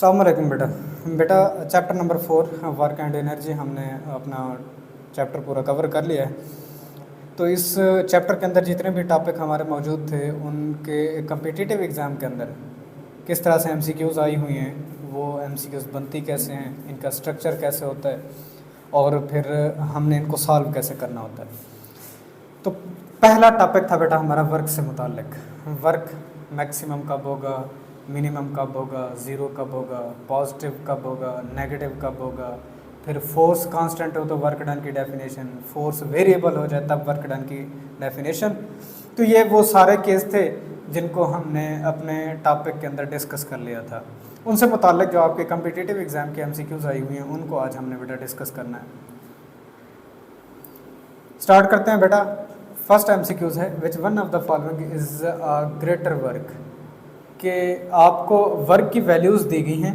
अस्सलामुअलैकुम बेटा। बेटा chapter number 4 work and energy हमने अपना चैप्टर पूरा कवर कर लिया है। तो इस चैप्टर के अंदर जितने भी टॉपिक हमारे मौजूद थे उनके कम्पिटिटिव एग्ज़ाम के अंदर किस तरह से एमसीक्यूज़ आई हुई हैं, वो एमसीक्यूज़ बनती कैसे हैं, इनका स्ट्रक्चर कैसे होता है और फिर हमने इनको सॉल्व कैसे करना होता है। तो पहला टॉपिक था बेटा हमारा वर्क से मुताल्लिक। वर्क मैक्सिमम कब होगा, मिनिमम कब होगा, ज़ीरो कब होगा, पॉजिटिव कब होगा, नेगेटिव कब होगा, फिर फोर्स कांस्टेंट हो तो वर्क डन की डेफिनेशन, फोर्स वेरिएबल हो जाए तब वर्क डन की डेफिनेशन। तो ये वो सारे केस थे जिनको हमने अपने टॉपिक के अंदर डिस्कस कर लिया था। उनसे मुताल्लिक जो आपके कम्पिटिटिव एग्ज़ाम के एमसीक्यूज़ आई हुई हैं उनको आज हमने बेटा डिस्कस करना है। स्टार्ट करते हैं बेटा। फर्स्ट एमसीक्यूज़ है which one of the following is a greater work, कि आपको वर्क की वैल्यूज़ दी गई हैं,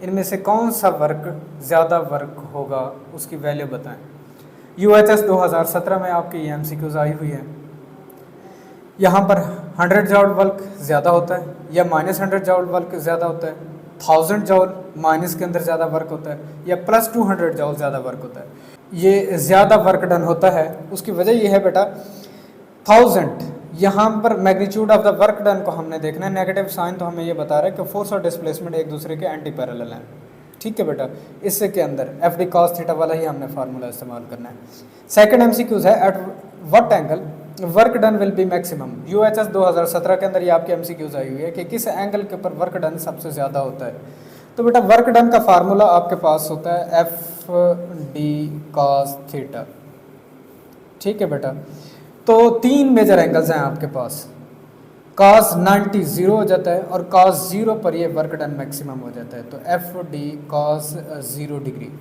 इनमें से कौन सा वर्क ज़्यादा वर्क होगा उसकी वैल्यू बताएं। यूएचएस 2017 में आपकी ये एमसीक्यूज़ आई हुई है। यहाँ पर 100 जॉल वर्क ज़्यादा होता है या -100 जॉल वर्क ज़्यादा होता है, 1000 जॉल माइनस के अंदर ज़्यादा वर्क होता है या +200 जॉल ज़्यादा वर्क होता है। ये ज़्यादा वर्क डन होता है, उसकी वजह ये है बेटा 1000 यहाँ पर magnitude of the work done को हमने देखना है। नेगेटिव साइन तो हमें ये बता रहा है कि फोर्स और डिस्प्लेसमेंट एक दूसरे के एंटी पैरेलल हैं। ठीक है बेटा, इससे के अंदर एफ डी कॉस थीटा वाला ही हमने फार्मूला इस्तेमाल करना है। सेकंड एमसीक्यूज है at what angle work done will be maximum. UHS 2017 के अंदर ये आपकी एमसीक्यूज आई हुई है कि किस एंगल के ऊपर वर्क डन सबसे ज़्यादा होता है। तो बेटा वर्क डन का फार्मूला आपके पास होता है एफ डी कॉस थीटा। ठीक है बेटा, तो 3 मेजर एंगल्स हैं आपके पास। cos 90 0 हो जाता है और cos 0 पर ये वर्क डन मैक्सिमम हो जाता है। तो एफ डी cos 0 डिग्री,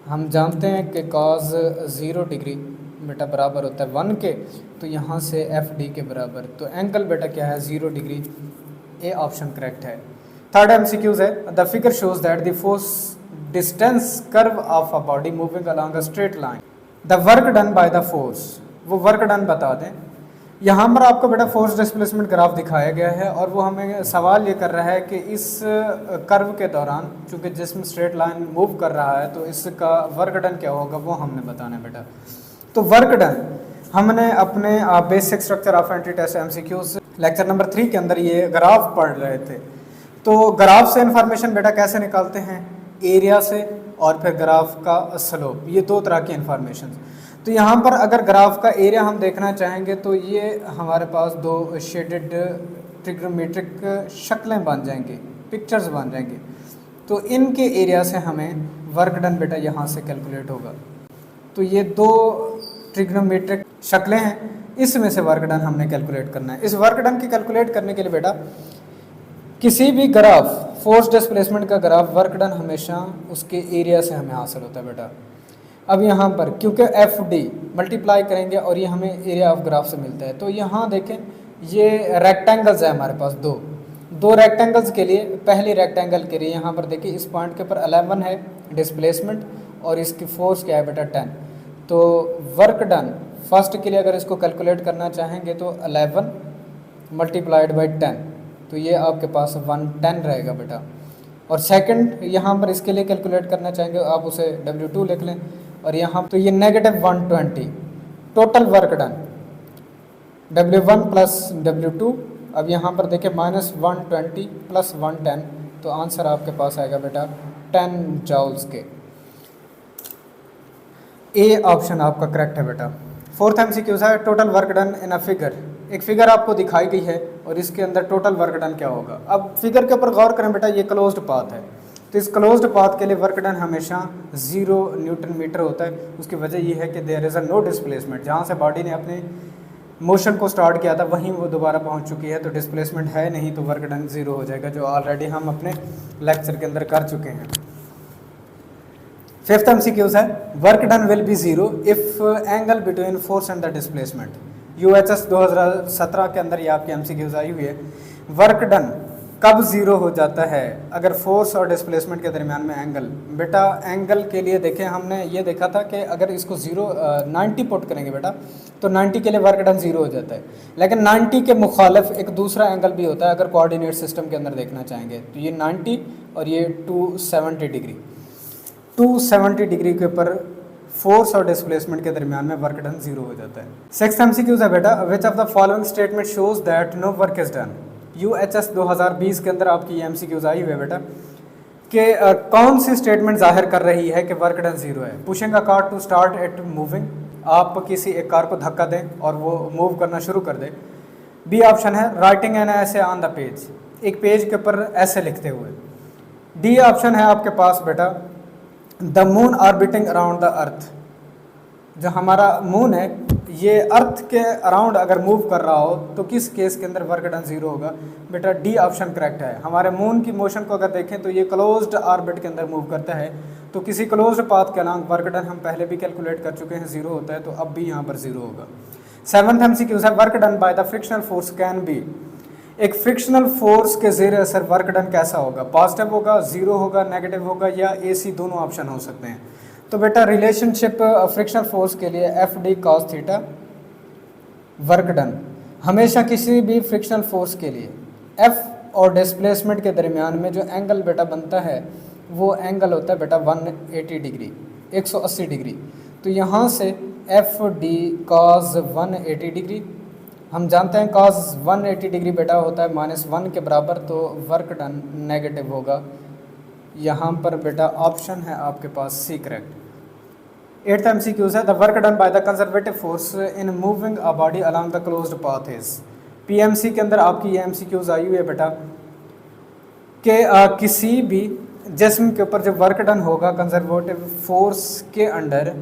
हम जानते हैं कि cos 0 डिग्री बेटा बराबर होता है 1 के, तो यहाँ से एफ डी के बराबर, तो एंगल बेटा क्या है 0 डिग्री। ए ऑप्शन करेक्ट है। थर्ड एमसीक्यूज है the figure shows that the force distance curve of a body moving along a straight line the work done by the force, वो work done बता दें। यहाँ पर आपको बेटा फोर्स डिस्प्लेसमेंट ग्राफ दिखाया गया है और वो हमें सवाल ये कर रहा है कि इस कर्व के दौरान चूँकि जिसमें स्ट्रेट लाइन मूव कर रहा है तो इसका वर्क डन क्या होगा वो हमने बताना है बेटा। तो वर्क डन हमने अपने basic structure of anti test MCQs lecture number 3 के अंदर ये ग्राफ पढ़ रहे थे। तो ग्राफ से इंफॉर्मेशन बेटा कैसे निकालते हैं, एरिया से और फिर ग्राफ का स्लोप, ये 2 तरह की इंफॉर्मेशन। तो यहाँ पर अगर ग्राफ का एरिया हम देखना चाहेंगे तो ये हमारे पास 2 शेडेड ट्रिग्नोमेट्रिक शक्लें बन जाएंगी, पिक्चर्स बन जाएंगी। तो इनके एरिया से हमें वर्क डन बेटा यहाँ से कैलकुलेट होगा। तो ये 2 ट्रिग्नोमेट्रिक शक्लें हैं, इसमें से वर्क डन हमने कैलकुलेट करना है। इस वर्क डन की कैलकुलेट करने के लिए बेटा किसी भी ग्राफ, फोर्स डिस्प्लेसमेंट का ग्राफ, वर्क डन हमेशा उसके एरिया से हमें हासिल होता है बेटा। अब यहाँ पर क्योंकि एफ डी मल्टीप्लाई करेंगे और ये हमें एरिया ऑफ ग्राफ से मिलता है, तो यहाँ देखें ये रेक्टेंगल्स है हमारे पास दो रेक्टेंगल्स के लिए। पहले रेक्टेंगल के लिए यहाँ पर देखिए इस पॉइंट के ऊपर 11 है डिस्प्लेसमेंट और इसकी फोर्स क्या है बेटा 10। तो वर्क डन फर्स्ट के लिए अगर इसको कैलकुलेट करना चाहेंगे तो 11 मल्टीप्लाइड बाई 10, तो ये आपके पास 110 रहेगा बेटा। और सेकंड यहाँ पर इसके लिए कैलकुलेट करना चाहेंगे आप उसे W2 लिख लें और यहाँ तो ये -120 total work done W1 plus W2। अब यहाँ पर देखिए -120 प्लस 110, तो आंसर आपके पास आएगा बेटा 10 जॉल्स के। ए ऑप्शन आपका करेक्ट है बेटा। फोर्थ एमसीक्यूज है total work done in a figure. एक फिगर आपको दिखाई गई है और इसके अंदर टोटल वर्क डन क्या होगा। अब फिगर के ऊपर गौर करें बेटा, ये क्लोज्ड पाथ है, तो इस क्लोज्ड पाथ के लिए वर्क डन हमेशा 0 न्यूटन मीटर होता है। उसकी वजह ये है कि there is a no displacement, जहाँ से बॉडी ने अपने मोशन को स्टार्ट किया था वहीं वो दोबारा पहुँच चुकी है, तो डिस्प्लेसमेंट है नहीं, तो वर्क डन 0 हो जाएगा, जो ऑलरेडी हम अपने लेक्चर के अंदर कर चुके हैं। फिफ्थ एमसीक्यूज है work done will be 0 if angle between force and the displacement. UHS 2017 के अंदर ये आपकी एमसीक्यूज आई हुई है। वर्क डन कब ज़ीरो हो जाता है अगर फोर्स और डिस्प्लेसमेंट के दरमियान में एंगल? बेटा एंगल के लिए देखें, हमने ये देखा था कि अगर इसको 90 पुट करेंगे बेटा तो 90 के लिए वर्क डन ज़ीरो हो जाता है, लेकिन 90 के मुखालिफ एक दूसरा एंगल भी होता है अगर कोऑर्डिनेट सिस्टम के अंदर देखना चाहेंगे तो ये 90 और ये 270 डिग्री, 270 डिग्री के ऊपर फोर्स और डिस्प्लेसमेंट के दरमियान में वर्क डन ज़ीरो हो जाता है। सिक्स्थ एमसीक्यूज है बेटा, which of the following statement shows that no work is done? UHS 2020 के अंदर आपकी ये एमसीक्यूज आई हुई है बेटा कि कौन सी स्टेटमेंट जाहिर कर रही है कि वर्क डन ज़ीरो है? Pushing a car to start it moving, आप किसी एक कार को धक्का दें और वो मूव करना शुरू कर दे। बी ऑप्शन है राइटिंग एन ऐसे ऑन द पेज, एक पेज के ऊपर ऐसे लिखते हुए। डी ऑप्शन है आपके पास बेटा the moon orbiting around the earth, जो हमारा मून है ये अर्थ के अराउंड अगर मूव कर रहा हो तो किस केस के अंदर वर्क डन ज़ीरो होगा? बेटा डी ऑप्शन करेक्ट है। हमारे मून की मोशन को अगर देखें तो ये क्लोज्ड ऑर्बिट के अंदर मूव करता है, तो किसी क्लोज्ड पाथ के अलांग वर्क डन हम पहले भी कैलकुलेट कर चुके हैं, ज़ीरो होता है, तो अब भी यहाँ पर ज़ीरो होगा। सेवंथ एमसीक्यू है work done by the frictional force can be, एक फ्रिक्शनल फोर्स के ज़ेर असर वर्क डन कैसा होगा? पॉजिटिव होगा, ज़ीरो होगा, नेगेटिव होगा या AC दोनों ऑप्शन हो सकते हैं। तो बेटा रिलेशनशिप फ्रिक्शनल फोर्स के लिए FD cos theta work done, हमेशा किसी भी फ्रिक्शनल फोर्स के लिए F और डिस्प्लेसमेंट के दरमियान में जो एंगल बेटा बनता है वो एंगल होता है बेटा 180 डिग्री, 180 डिग्री। तो यहाँ से FD cos 180 डिग्री, हम जानते हैं cos 180 डिग्री बेटा होता है -1 के बराबर, तो वर्क डन नेगेटिव होगा। यहाँ पर बेटा ऑप्शन है आपके पास सी करेक्ट। एट्थ एमसीक्यूज है the work done by the conservative force in moving a body along the closed path is. PMC के अंदर आपकी ये एमसीक्यूज आई हुई है बेटा कि किसी भी जिस्म के ऊपर जो वर्क डन होगा कंजर्वेटिव फोर्स के अंडर,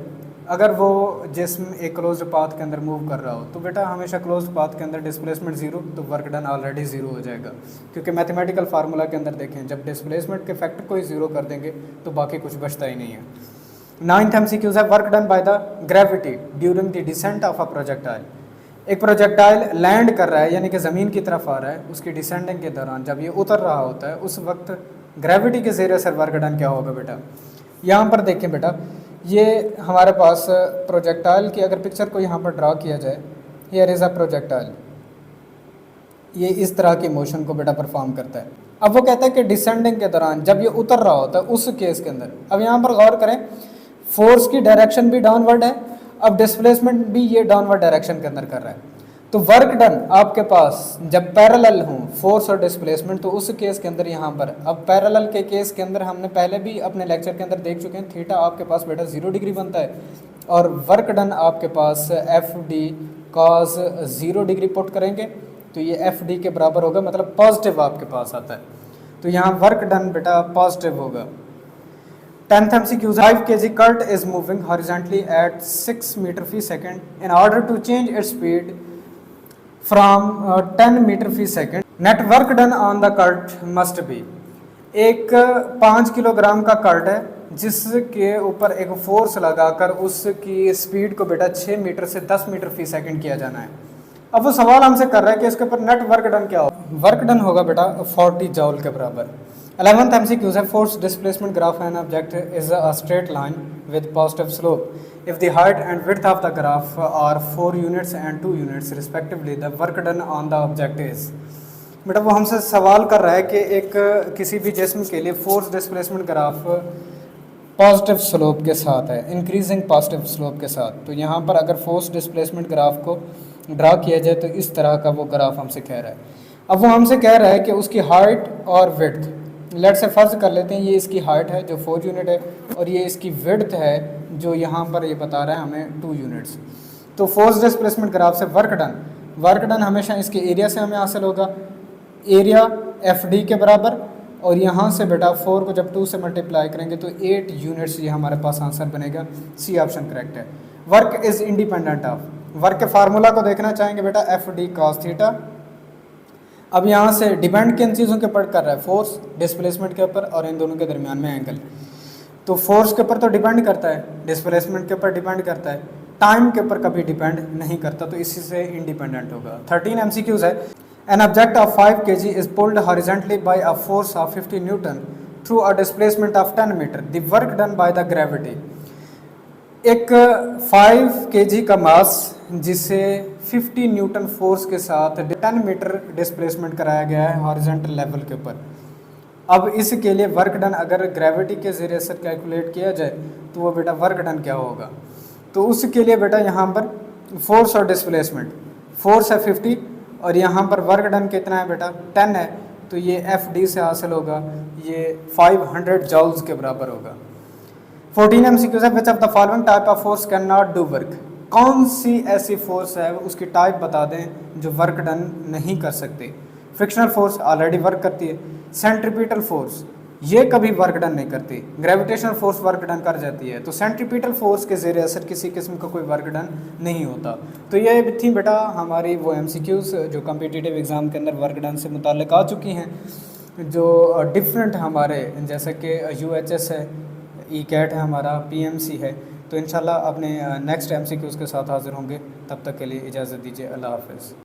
अगर वो जिस्म एक क्लोज्ड पाथ के अंदर मूव कर रहा हो तो बेटा हमेशा क्लोज्ड पाथ के अंदर डिस्प्लेसमेंट ज़ीरो, तो वर्क डन ऑलरेडी ज़ीरो हो जाएगा, क्योंकि मैथमेटिकल फार्मूला के अंदर देखें जब डिस्प्लेसमेंट के फैक्टर को ही ज़ीरो कर देंगे तो बाकी कुछ बचता ही नहीं है। नाइन्थ एमसीक्यूज है work done by the gravity during the descent of a projectile, एक प्रोजेक्टाइल लैंड कर रहा है यानी कि ज़मीन की तरफ आ रहा है, उसकी डिसेंडिंग के दौरान जब ये उतर रहा होता है उस वक्त ग्रेविटी के ज़रिए से वर्क डन क्या होगा बेटा? यहाँ पर देखें बेटा ये हमारे पास प्रोजेक्टाइल की अगर पिक्चर को यहाँ पर ड्रा किया जाए, हियर इज़ अ प्रोजेक्टाइल, ये इस तरह की मोशन को बेटा परफॉर्म करता है। अब वो कहता है कि डिसेंडिंग के दौरान जब ये उतर रहा होता है उस केस के अंदर, अब यहाँ पर गौर करें फोर्स की डायरेक्शन भी डाउनवर्ड है, अब डिस्प्लेसमेंट भी ये डाउनवर्ड डायरेक्शन के अंदर कर रहा है, तो वर्क डन आपके पास जब पैरेलल हों फोर्स और डिस्प्लेसमेंट तो उस केस के अंदर यहाँ पर, अब पैरेलल के केस के अंदर हमने पहले भी अपने लेक्चर के अंदर देख चुके हैं, थीटा आपके पास बेटा 0 डिग्री बनता है और वर्क डन आपके पास FD cos 0 डिग्री पुट करेंगे तो ये FD के बराबर होगा, मतलब पॉजिटिव आपके पास आता है, तो यहाँ वर्क डन बेटा पॉजिटिव होगा। 10th MCQ 5 kg cart is moving horizontally at 6 meter fee second. In order to change its speed from 10 meter fee second, net work done on the cart must be, एक 5 kilogram का cart है जिसके ऊपर एक force लगाकर उसकी speed को बेटा 6 मीटर से 10 मीटर फी सेकंड किया जाना है। अब वो सवाल हमसे कर रहा है कि इसके ऊपर नेट वर्क डन क्या हो? वर्क डन होगा बेटा 40 जॉल के बराबर। 11th MCQ है force displacement graph an object is a straight line with positive slope if the height and width of the graph are 4 units and 2 units respectively, the work done on the object is। बेटा वो हमसे सवाल कर रहा है कि एक किसी भी जिस्म के लिए force displacement graph positive slope के साथ है, इंक्रीजिंग पॉजिटिव स्लोप के साथ, तो यहाँ पर अगर फोर्स डिस्प्लेसमेंट ग्राफ को ड्रा किया जाए तो इस तरह का वो ग्राफ हमसे कह रहा है। अब वो हमसे कह रहा है कि उसकी हाइट और विड्थ, लेट से फ़र्ज़ कर लेते हैं ये इसकी हाइट है जो 4 यूनिट है और ये इसकी विड्थ है जो यहाँ पर ये बता रहा है हमें 2 यूनिट्स। तो फोर्स डिस्प्लेसमेंट ग्राफ से वर्क डन हमेशा इसके एरिया से हमें हासिल होगा, एरिया FD के बराबर, और यहाँ से बेटा 4 को जब 2 से मल्टीप्लाई करेंगे तो 8 यूनिट्स ये हमारे पास आंसर बनेगा। सी ऑप्शन करेक्ट है। Work is independent of, work के फार्मूला को देखना चाहेंगे बेटा FD cos थीटा। अब यहाँ से डिपेंड किन चीज़ों के ऊपर कर रहा है? फोर्स डिस्प्लेसमेंट के ऊपर और इन दोनों के दरमियान में एंगल। तो फोर्स के ऊपर तो डिपेंड करता है, डिस्प्लेसमेंट के ऊपर डिपेंड करता है, टाइम के ऊपर कभी डिपेंड नहीं करता, तो इसी से इंडिपेंडेंट होगा। 13 MCQs है An object of 5 kg is pulled horizontally by a force of 50 Newton through a displacement of 10 meter. The work done by the gravity. एक 5 kg का मास जिसे 50 न्यूटन फोर्स के साथ 10 मीटर डिस्प्लेसमेंट कराया गया है हॉरिजॉन्टल लेवल के ऊपर। अब इसके लिए वर्क डन अगर ग्रेविटी के ज़रिए से कैलकुलेट किया जाए तो वो बेटा वर्क डन क्या होगा, तो उसके लिए बेटा यहाँ पर फोर्स और डिस्प्लेसमेंट, फोर्स है 50 और यहाँ पर वर्क डन कितना है बेटा 10 है, तो ये एफ डी से हासिल होगा, ये 500 जॉल्स के बराबर होगा। 14 MCQs है, विच of the following type of force can not do work, कौन सी ऐसी फोर्स है उसकी टाइप बता दें जो वर्क डन नहीं कर सकती। फ्रिक्शनल फोर्स ऑलरेडी वर्क करती है, सेंट्रीपिटल फोर्स ये कभी वर्क डन नहीं करती, ग्रेविटेशनल फोर्स वर्क डन कर जाती है, तो सेंट्रीपिटल फोर्स के ज़रिए असर किसी किस्म का कोई वर्क डन नहीं होता। तो ये थी बेटा हमारी वो MCQs जो कम्पिटिटिव एग्ज़ाम के अंदर वर्क डन से मुताल्लिक आ चुकी हैं, जो डिफरेंट हमारे जैसे कि UHS है, ECAT है हमारा, PMC है। तो इंशाल्लाह अपने नेक्स्ट MCQs के साथ हाज़िर होंगे, तब तक के लिए इजाज़त दीजिए, अल्लाह हाफ़िज़।